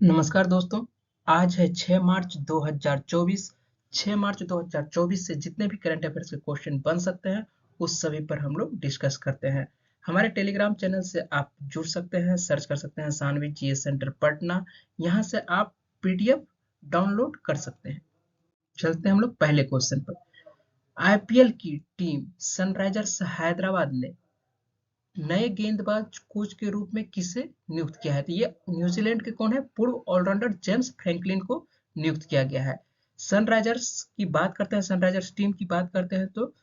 नमस्कार दोस्तों। आज है 6 मार्च 2024। 6 मार्च 2024 से जितने भी करंट अफेयर्स के क्वेश्चन बन सकते हैं उस सभी पर हम लोग डिस्कस करते हैं। हमारे टेलीग्राम चैनल से आप जुड़ सकते हैं, सर्च कर सकते हैं सानवी जीएस सेंटर पटना। यहाँ से आप पीडीएफ डाउनलोड कर सकते हैं। चलते हैं हम लोग पहले क्वेश्चन पर। आईपीएल की टीम सनराइजर्स हैदराबाद ने नए गेंदबाज कोच के रूप में किसे नियुक्त किया है? तो ये न्यूजीलैंड के कौन है? पूर्व ऑलराउंडर जेम्स फ्रैंकलिन को नियुक्त किया गया है। सनराइजर्स की बात करते हैं, सनराइजर्स टीम की बात करते हैं तो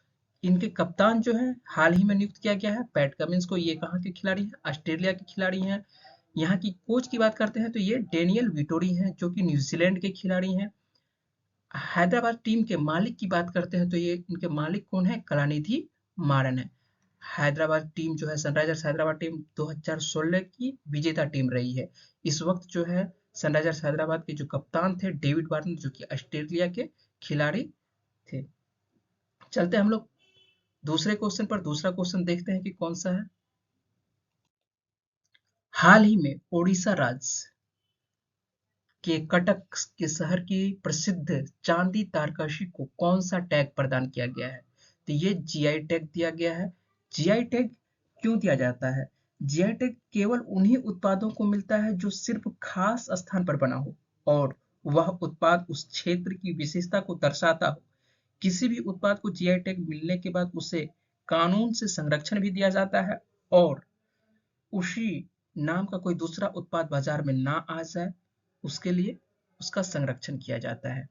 इनके कप्तान जो है हाल ही में नियुक्त किया गया है पैट कमिंस को। ये कहाँ के खिलाड़ी हैं? ऑस्ट्रेलिया के खिलाड़ी हैं। यहाँ की कोच की बात करते हैं तो ये डेनियल विटोरी हैं जो कि न्यूजीलैंड के खिलाड़ी हैं। हैदराबाद टीम के मालिक की बात करते हैं तो ये इनके मालिक कौन है? कलानिधि मारन है। हैदराबाद टीम जो है, सनराइजर्स हैदराबाद टीम 2016 की विजेता टीम रही है। इस वक्त जो है सनराइजर्स हैदराबाद के जो कप्तान थे डेविड वार्नर, जो कि ऑस्ट्रेलिया के खिलाड़ी थे। चलते हैं हम लोग दूसरे क्वेश्चन पर। दूसरा क्वेश्चन देखते हैं कि कौन सा है। हाल ही में ओडिशा राज्य के कटक के शहर की प्रसिद्ध चांदी तारकशी को कौन सा टैग प्रदान किया गया है? तो ये जीआई टैग दिया गया है। जीआई टैग क्यों दिया जाता है? जीआई टैग केवल उन्हीं उत्पादों को मिलता है जो सिर्फ खास स्थान पर बना हो और वह उत्पाद उस क्षेत्र की विशेषता को दर्शाता हो। किसी भी उत्पाद को जीआई टैग मिलने के बाद उसे कानून से संरक्षण भी दिया जाता है और उसी नाम का कोई दूसरा उत्पाद बाजार में ना आ जाए, उसके लिए उसका संरक्षण किया जाता है।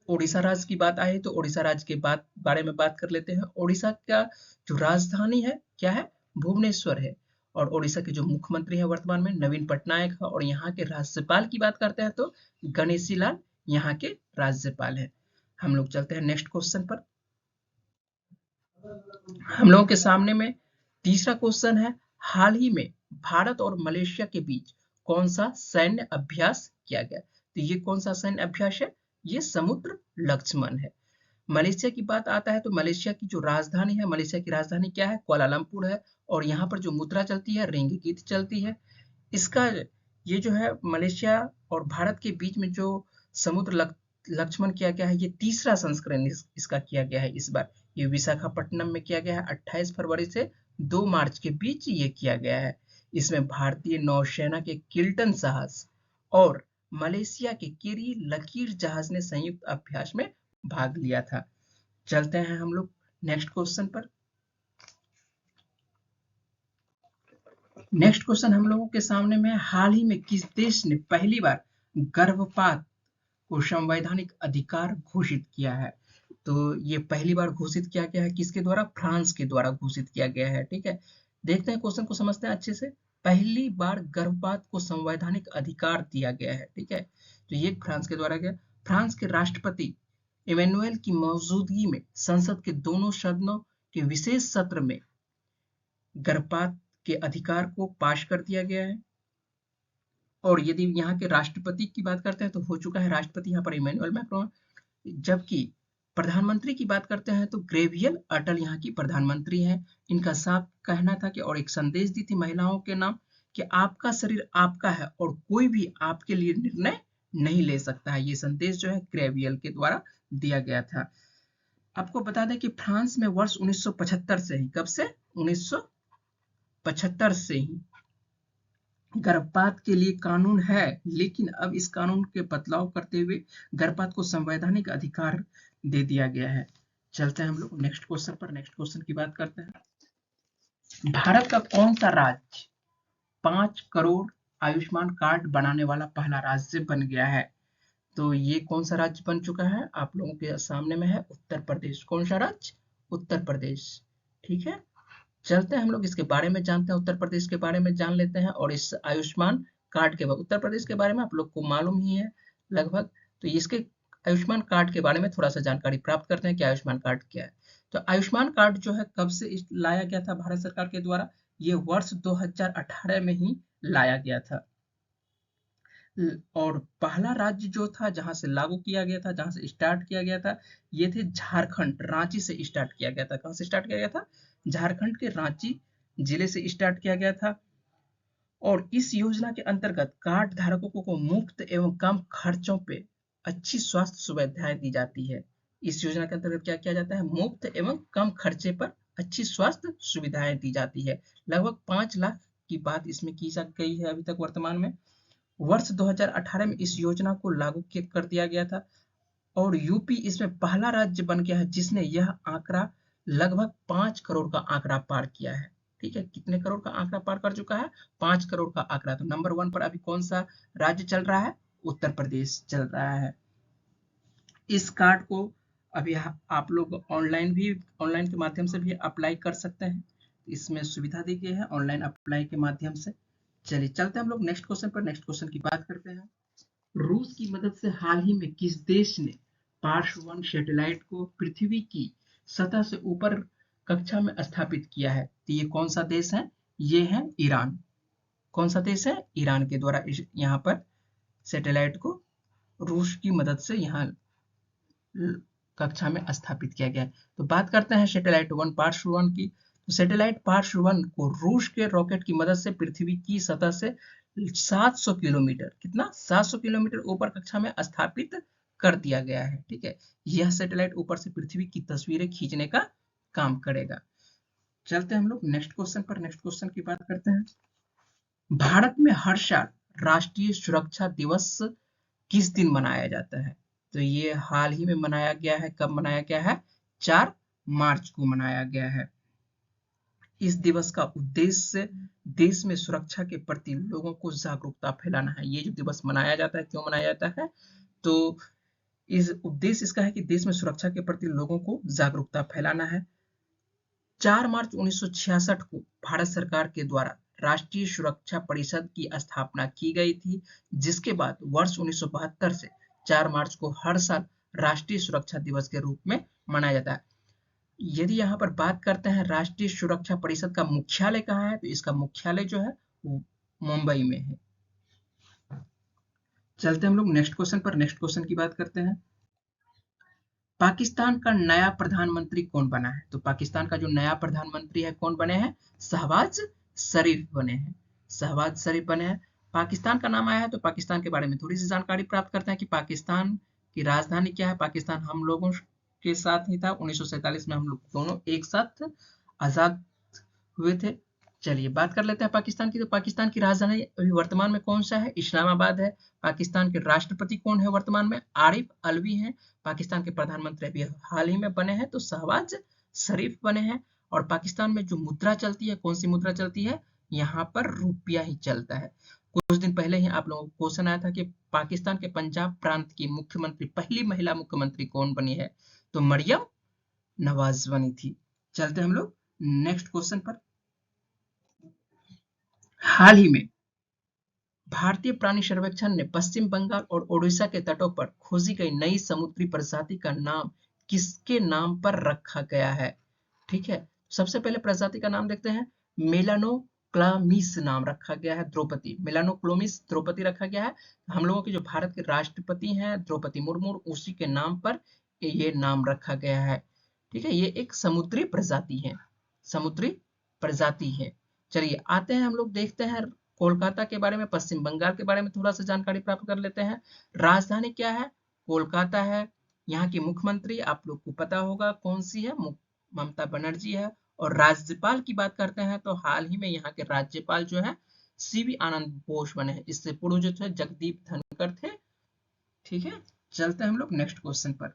ओडिशा राज्य की बात आई तो ओडिशा राज्य के बारे में बात कर लेते हैं। ओडिशा का जो राजधानी है क्या है? भुवनेश्वर है। और ओडिशा के जो मुख्यमंत्री है वर्तमान में नवीन पटनायक है। और यहाँ के राज्यपाल की बात करते हैं तो गणेशी लाल यहाँ के राज्यपाल है। हम लोग चलते हैं नेक्स्ट क्वेश्चन पर। हम लोगों के सामने में तीसरा क्वेश्चन है। हाल ही में भारत और मलेशिया के बीच कौन सा सैन्य अभ्यास किया गया? तो ये कौन सा सैन्य अभ्यास है? ये समुद्र लक्ष्मण है। मलेशिया की बात आता है तो मलेशिया की जो राजधानी है, मलेशिया की राजधानी क्या है? कुआलालंपुर है। और यहाँ पर जो मुद्रा चलती है रिंगिट चलती है। इसका ये जो है मलेशिया और भारत के बीच में जो समुद्र लक्ष्मण किया गया है, ये तीसरा संस्करण इसका किया गया है इस बार। ये विशाखापट्टनम में किया गया है 28 फरवरी से 2 मार्च के बीच ये किया गया है। इसमें भारतीय नौसेना के किल्टन जहाज और मलेशिया के केरी लकीर जहाज ने संयुक्त अभ्यास में भाग लिया था। चलते हैं हम लोग नेक्स्ट क्वेश्चन पर। नेक्स्ट क्वेश्चन हम लोगों के सामने में, हाल ही में किस देश ने पहली बार गर्भपात को संवैधानिक अधिकार घोषित किया है? तो ये पहली बार घोषित किया गया है किसके द्वारा? फ्रांस के द्वारा घोषित किया गया है। ठीक है, देखते हैं क्वेश्चन को, समझते हैं अच्छे से। पहली बार गर्भपात को संवैधानिक अधिकार दिया गया है। ठीक है, तो ये फ्रांस के द्वारा गया। फ्रांस के राष्ट्रपति इमैनुअल की मौजूदगी में संसद के दोनों सदनों के विशेष सत्र में गर्भपात के अधिकार को पास कर दिया गया है। और यदि यहाँ के राष्ट्रपति की बात करते हैं तो हो चुका है राष्ट्रपति यहाँ पर इमैनुअल मैक्रोन। जबकि प्रधानमंत्री की बात करते हैं तो ग्रेवियल अटल यहाँ की प्रधानमंत्री हैं। इनका साफ कहना था कि, और एक संदेश दी थी महिलाओं के नाम, कि आपका शरीर आपका है और कोई भी आपके लिए निर्णय नहीं ले सकता है। ये संदेश जो है ग्रेवियल के द्वारा दिया गया था। आपको बता दें कि फ्रांस में वर्ष 1975 से ही, कब से? 1975 से ही गर्भपात के लिए कानून है, लेकिन अब इस कानून के बदलाव करते हुए गर्भपात को संवैधानिक अधिकार दे दिया गया है। चलते हैं हम लोग नेक्स्ट क्वेश्चन पर। नेक्स्ट क्वेश्चन की बात करते हैं। भारत का कौन सा राज्य 5 करोड़ आयुष्मान कार्ड बनाने वाला पहला राज्य बन गया है? तो ये कौन सा राज्य बन चुका है? आप लोगों के सामने में है उत्तर प्रदेश। कौन सा राज्य? उत्तर प्रदेश। ठीक है, चलते हैं हम लोग इसके बारे में जानते हैं, उत्तर प्रदेश के बारे में जान लेते हैं। और इस आयुष्मान कार्ड के बाद, उत्तर प्रदेश के बारे में आप लोग को मालूम ही है लगभग, तो इसके आयुष्मान कार्ड के बारे में थोड़ा सा जानकारी प्राप्त करते हैं कि आयुष्मान कार्ड क्या है। तो आयुष्मान कार्ड जो है कब से लाया गया था भारत सरकार के द्वारा? ये वर्ष 2018 में ही लाया गया था। और पहला राज्य जो था जहां से लागू किया गया था, जहां से स्टार्ट किया गया था, ये थे झारखंड। रांची से स्टार्ट किया गया था। कहां से स्टार्ट किया गया था? झारखंड के रांची जिले से स्टार्ट किया गया था। और इस योजना के अंतर्गत कार्ड धारकों को मुफ्त एवं कम खर्चों पे अच्छी स्वास्थ्य सुविधाएं दी जाती है। इस योजना के अंतर्गत क्या किया जाता है? मुफ्त एवं कम खर्चे पर अच्छी स्वास्थ्य सुविधाएं दी जाती है। लगभग 5 लाख की बात इसमें की जा गई है अभी तक वर्तमान में। वर्ष 2018 में इस योजना को लागू कर दिया गया था और यूपी इसमें पहला राज्य बन गया है जिसने यह आंकड़ा लगभग 5 करोड़ का आंकड़ा पार किया है। ठीक है, कितने करोड़ का आंकड़ा पार कर चुका है? 5 करोड़ का आंकड़ा। तो नंबर 1 पर अभी कौन सा राज्य चल रहा है? उत्तर प्रदेश चल रहा है। इस कार्ड को अभी आप लोग ऑनलाइन के माध्यम से भी अप्लाई कर सकते हैं। इसमें सुविधा दी गई है ऑनलाइन अप्लाई के माध्यम से। चलिए चलते हैं हम लोग नेक्स्ट क्वेश्चन पर। नेक्स्ट क्वेश्चन की बात करते हैं। रूस की मदद से हाल ही में किस देश ने पार्श्व 1 सैटेलाइट को पृथ्वी की सतह से ऊपर कक्षा में स्थापित किया है? तो ये कौन सा देश है? ये है ईरान। कौन सा देश है? ईरान के द्वारा यहाँ पर सैटेलाइट को रूस की मदद से यहाँ कक्षा में स्थापित किया गया है। तो बात करते हैं सैटेलाइट 1 पार्श्व 1 की। तो सैटेलाइट पार्श्व 1 को रूस के रॉकेट की मदद से पृथ्वी की सतह से 700 किलोमीटर, कितना? 700 किलोमीटर ऊपर कक्षा में स्थापित कर दिया गया है। ठीक है, यह सैटेलाइट ऊपर से पृथ्वी की तस्वीरें खींचने का काम करेगा। चलते हैं हम लोग नेक्स्ट क्वेश्चन पर। नेक्स्ट क्वेश्चन की बात करते हैं। भारत में हर साल राष्ट्रीय सुरक्षा दिवस किस दिन मनाया जाता है? तो ये हाल ही में मनाया गया है। कब मनाया गया है? 4 मार्च को मनाया गया है। इस दिवस का उद्देश्य देश में सुरक्षा के प्रति लोगों को जागरूकता फैलाना है। ये जो दिवस मनाया जाता है, क्यों मनाया जाता है? तो इस उद्देश्य इसका है कि देश में सुरक्षा के प्रति लोगों को जागरूकता फैलाना है। 4 मार्च 1966 को भारत सरकार के द्वारा राष्ट्रीय सुरक्षा परिषद की स्थापना की गई थी, जिसके बाद वर्ष 1972 से 4 मार्च को हर साल राष्ट्रीय सुरक्षा दिवस के रूप में मनाया जाता है। यदि यहाँ पर बात करते हैं राष्ट्रीय सुरक्षा परिषद का मुख्यालय कहाँ है, तो इसका मुख्यालय जो है वो मुंबई में है। चलते हम लोग नेक्स्ट क्वेश्चन पर। नेक्स्ट क्वेश्चन की बात करते हैं। पाकिस्तान का नया प्रधानमंत्री कौन बना है? तो पाकिस्तान का जो नया प्रधानमंत्री है कौन बने हैं? शहबाज शरीफ बने हैं। शहबाज शरीफ बने हैं। पाकिस्तान का नाम आया है तो पाकिस्तान के बारे में थोड़ी सी जानकारी प्राप्त करते हैं कि पाकिस्तान की राजधानी क्या है। पाकिस्तान हम लोगों के साथ ही था। 1947 में हम लोग दोनों एक साथ आजाद हुए थे। चलिए बात कर लेते हैं पाकिस्तान की। तो पाकिस्तान की राजधानी अभी वर्तमान में कौन सा है? इस्लामाबाद है। पाकिस्तान के राष्ट्रपति कौन है वर्तमान में? आरिफ अलवी हैं। पाकिस्तान के प्रधानमंत्री अभी हाल ही में बने हैं तो शहबाज शरीफ बने हैं। और पाकिस्तान में जो मुद्रा चलती है, कौन सी मुद्रा चलती है? यहाँ पर रुपया ही चलता है। कुछ दिन पहले ही आप लोगों को क्वेश्चन आया था कि पाकिस्तान के पंजाब प्रांत की मुख्यमंत्री, पहली महिला मुख्यमंत्री कौन बनी है? तो मरियम नवाज बनी थी। चलते हम लोग नेक्स्ट क्वेश्चन पर। हाल ही में भारतीय प्राणी सर्वेक्षण ने पश्चिम बंगाल और ओडिशा के तटों पर खोजी गई नई समुद्री प्रजाति का नाम किसके नाम पर रखा गया है? ठीक है, सबसे पहले प्रजाति का नाम देखते हैं। मेलानोक्लामिस नाम रखा गया है। द्रौपदी, मेलानोक्लोमिस द्रौपदी रखा गया है। हम लोगों के जो भारत के राष्ट्रपति हैं द्रौपदी मुर्मू, उसी के नाम पर ये नाम रखा गया है। ठीक है, ये एक समुद्री प्रजाति है। समुद्री प्रजाति है। चलिए आते हैं हम लोग देखते हैं कोलकाता के बारे में, पश्चिम बंगाल के बारे में थोड़ा सा जानकारी प्राप्त कर लेते हैं। राजधानी क्या है? कोलकाता है। यहाँ की मुख्यमंत्री आप लोग को पता होगा कौन सी है? ममता बनर्जी है। और राज्यपाल की बात करते हैं तो हाल ही में यहाँ के राज्यपाल जो है सीवी आनंद बोस बने हैं। इससे पूर्व जो थे जगदीप धनखड़ थे। ठीक है, चलते हैं हम लोग नेक्स्ट क्वेश्चन पर।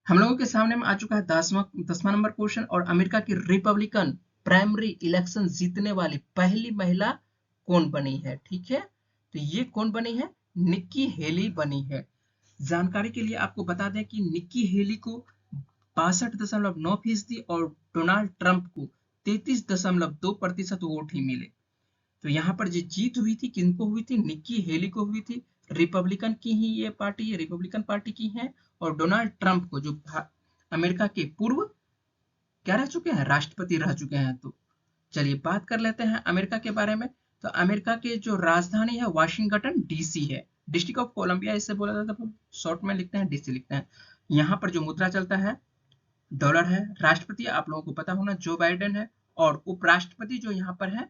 हम लोगों के सामने में आ चुका है 10वां नंबर क्वेश्चन। और अमेरिका की रिपब्लिकन प्राइमरी इलेक्शन जीतने वाली पहली महिला कौन बनी है? ठीक है, तो ये कौन बनी है? निक्की हेली बनी है। जानकारी के लिए आपको बता दें कि निक्की हेली को 62.9% और डोनाल्ड ट्रंप को 33.2% वोट ही मिले। तो यहाँ पर जो जीत हुई थी किनको हुई थी? निक्की हेली को हुई थी। रिपब्लिकन की ही ये पार्टी, ये रिपब्लिकन पार्टी की है। और डोनाल्ड ट्रंप को, जो अमेरिका के पूर्व क्या रह चुके हैं? राष्ट्रपति रह चुके हैं। तो चलिए बात कर लेते हैं अमेरिका के बारे में। तो अमेरिका के जो राजधानी है वाशिंगटन डीसी है। डिस्ट्रिक्ट ऑफ कोलंबिया इसे बोला जाता है, शॉर्ट में लिखते हैं डीसी लिखते हैं। यहाँ पर जो मुद्रा चलता है डॉलर है। राष्ट्रपति आप लोगों को पता होना जो बाइडेन है। और उपराष्ट्रपति जो यहाँ पर है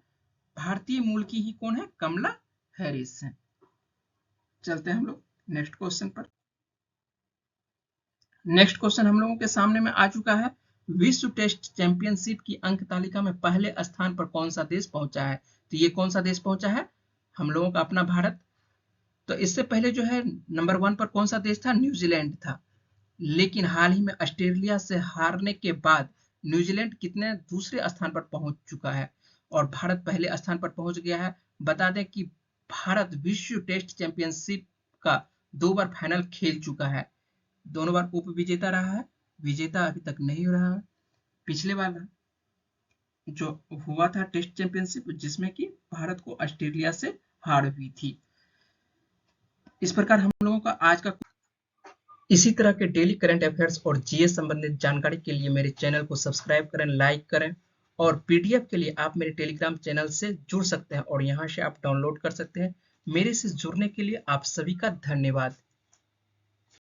भारतीय मूल की ही कौन है, कमला हैरिस है। चलते हैं हम लोग नेक्स्ट क्वेश्चन पर। नेक्स्ट क्वेश्चन हम लोगों के सामने में आ चुका है, विश्व टेस्ट चैंपियनशिप की अंक तालिका में पहले स्थान पर कौन सा देश पहुंचा है। तो ये कौन सा देश पहुंचा है, हम लोगों का अपना भारत। तो इससे पहले जो है नंबर 1 पर कौन सा देश था, न्यूजीलैंड था। लेकिन हाल ही में ऑस्ट्रेलिया से हारने के बाद न्यूजीलैंड कितने दूसरे स्थान पर पहुंच चुका है और भारत पहले स्थान पर पहुंच गया है। बता दें कि भारत विश्व टेस्ट चैंपियनशिप का 2 बार फाइनल खेल चुका है, दोनों बार उप विजेता रहा है, विजेता अभी तक नहीं हो रहा है। पिछले बार जो हुआ था टेस्ट चैंपियनशिप जिसमें कि भारत को ऑस्ट्रेलिया से हार हुई थी। इस प्रकार हम लोगों का आज का इसी तरह के डेली करंट अफेयर्स और जीएस संबंधित जानकारी के लिए मेरे चैनल को सब्सक्राइब करें, लाइक करें और पीडीएफ के लिए आप मेरे टेलीग्राम चैनल से जुड़ सकते हैं और यहाँ से आप डाउनलोड कर सकते हैं। मेरे से जुड़ने के लिए आप सभी का धन्यवाद।